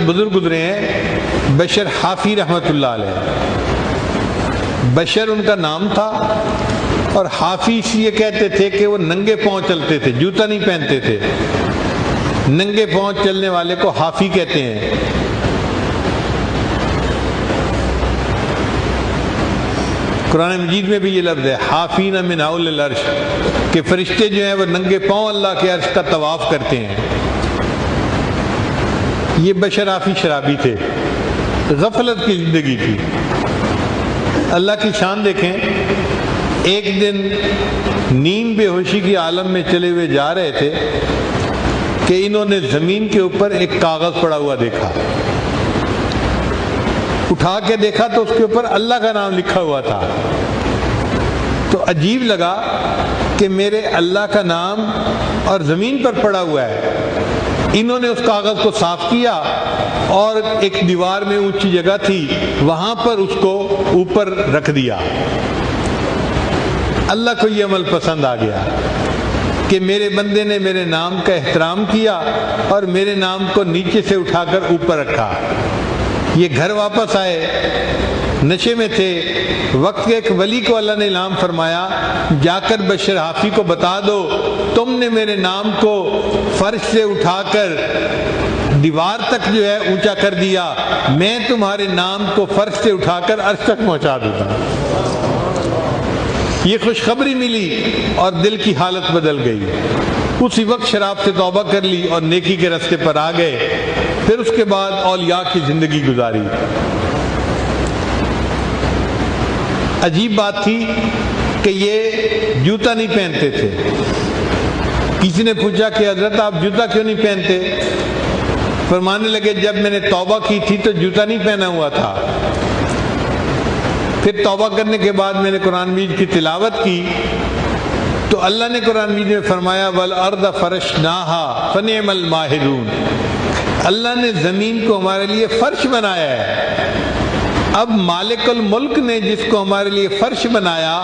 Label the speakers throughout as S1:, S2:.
S1: بزرگ گزرے ہیں بشر حافی رحمۃ اللہ علیہ، بشر ان کا نام تھا، اور حافی اس لیے کہتے تھے کہ وہ ننگے پاؤں چلتے تھے، جوتا نہیں پہنتے تھے، ننگے پاؤں چلنے والے کو حافی کہتے ہیں۔ قرآن مجید میں بھی یہ لفظ ہے حافین من حول العرش، کہ فرشتے جو ہیں وہ ننگے پاؤں اللہ کے عرش کا طواف کرتے ہیں۔ یہ بشر حافی شرابی تھے، غفلت کی زندگی تھی۔ اللہ کی شان دیکھیں، ایک دن نیند بے ہوشی کی عالم میں چلے ہوئے جا رہے تھے کہ انہوں نے زمین کے اوپر ایک کاغذ پڑا ہوا دیکھا، اٹھا کے دیکھا تو اس کے اوپر اللہ کا نام لکھا ہوا تھا۔ تو عجیب لگا کہ میرے اللہ کا نام اور زمین پر پڑا ہوا ہے۔ انہوں نے اس کاغذ کو صاف کیا اور ایک دیوار میں اونچی جگہ تھی، وہاں پر اس کو اوپر رکھ دیا۔ اللہ کو یہ عمل پسند آ گیا کہ میرے بندے نے میرے نام کا احترام کیا اور میرے نام کو نیچے سے اٹھا کر اوپر رکھا۔ یہ گھر واپس آئے، نشے میں تھے، وقت کے ایک ولی کو اللہ نے اعلان فرمایا جا کر بشر حافی کو بتا دو تم نے میرے نام کو فرش سے اٹھا کر دیوار تک جو ہے اونچا کر دیا، میں تمہارے نام کو فرش سے اٹھا کر عرش تک پہنچا دوں گا۔ یہ خوشخبری ملی اور دل کی حالت بدل گئی۔ اسی وقت شراب سے توبہ کر لی اور نیکی کے راستے پر آ گئے۔ پھر اس کے بعد اولیاء کی زندگی گزاری۔ عجیب بات تھی کہ یہ جوتا نہیں پہنتے تھے۔ کسی نے پوچھا کہ حضرت آپ جوتا کیوں نہیں پہنتے؟ فرمانے لگے جب میں نے توبہ کی تھی تو جوتا نہیں پہنا ہوا تھا، پھر توبہ کرنے کے بعد میں نے قرآن مجید کی تلاوت کی تو اللہ نے قرآن مجید میں فرمایا وَالْأَرْضَ فَرَشْنَاهَا فَنِعْمَ الْمَاهِدُونَ، اللہ نے زمین کو ہمارے لیے فرش بنایا ہے۔ اب مالک الملک نے جس کو ہمارے لیے فرش بنایا،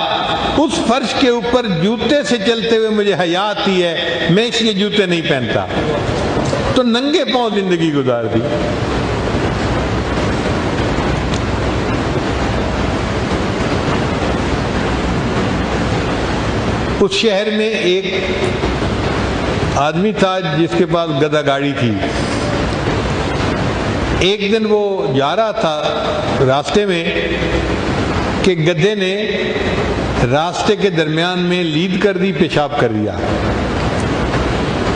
S1: اس فرش کے اوپر جوتے سے چلتے ہوئے مجھے حیا آتی ہے، میں اس لیے جوتے نہیں پہنتا۔ تو ننگے پاؤں زندگی گزار دی۔ اس شہر میں ایک آدمی تھا جس کے پاس گدھا گاڑی تھی۔ ایک دن وہ جا رہا تھا راستے میں کہ گدھے نے راستے کے درمیان میں لید کر دی، پیشاب کر دیا۔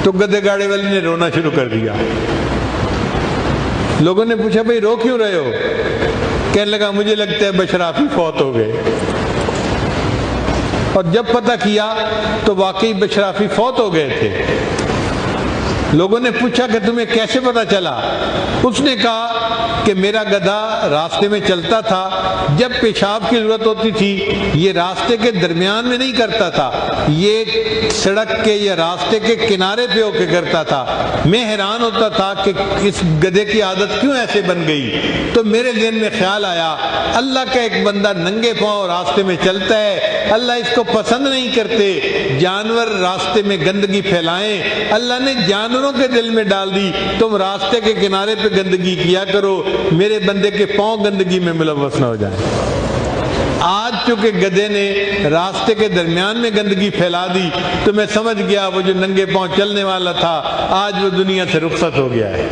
S1: تو گدھے گاڑی والے نے رونا شروع کر دیا۔ لوگوں نے پوچھا بھئی رو کیوں رہے ہو؟ کہنے لگا مجھے لگتا ہے بشر حافی فوت ہو گئے۔ اور جب پتہ کیا تو واقعی بشر حافی فوت ہو گئے تھے۔ لوگوں نے پوچھا کہ تمہیں کیسے پتہ چلا؟ اس نے کہا کہ میرا گدھا راستے میں چلتا تھا، جب پیشاب کی ضرورت ہوتی تھی یہ راستے کے درمیان میں نہیں کرتا تھا، یہ سڑک کے یا راستے کے کنارے پہ ہو کے کرتا تھا۔ میں حیران ہوتا تھا کہ اس گدھے کی عادت کیوں ایسے بن گئی۔ تو میرے ذہن میں خیال آیا اللہ کا ایک بندہ ننگے پاؤں راستے میں چلتا ہے، اللہ اس کو پسند نہیں کرتے جانور راستے میں گندگی پھیلائیں، اللہ نے جانوروں کے دل میں ڈال دی تم راستے کے کنارے پہ گندگی کیا کرو، میرے بندے کے پاؤں گندگی میں ملوث نہ ہو جائیں۔ آج چونکہ گدھے نے راستے کے درمیان میں گندگی پھیلا دی تو میں سمجھ گیا وہ جو ننگے پاؤں چلنے والا تھا آج وہ دنیا سے رخصت ہو گیا ہے۔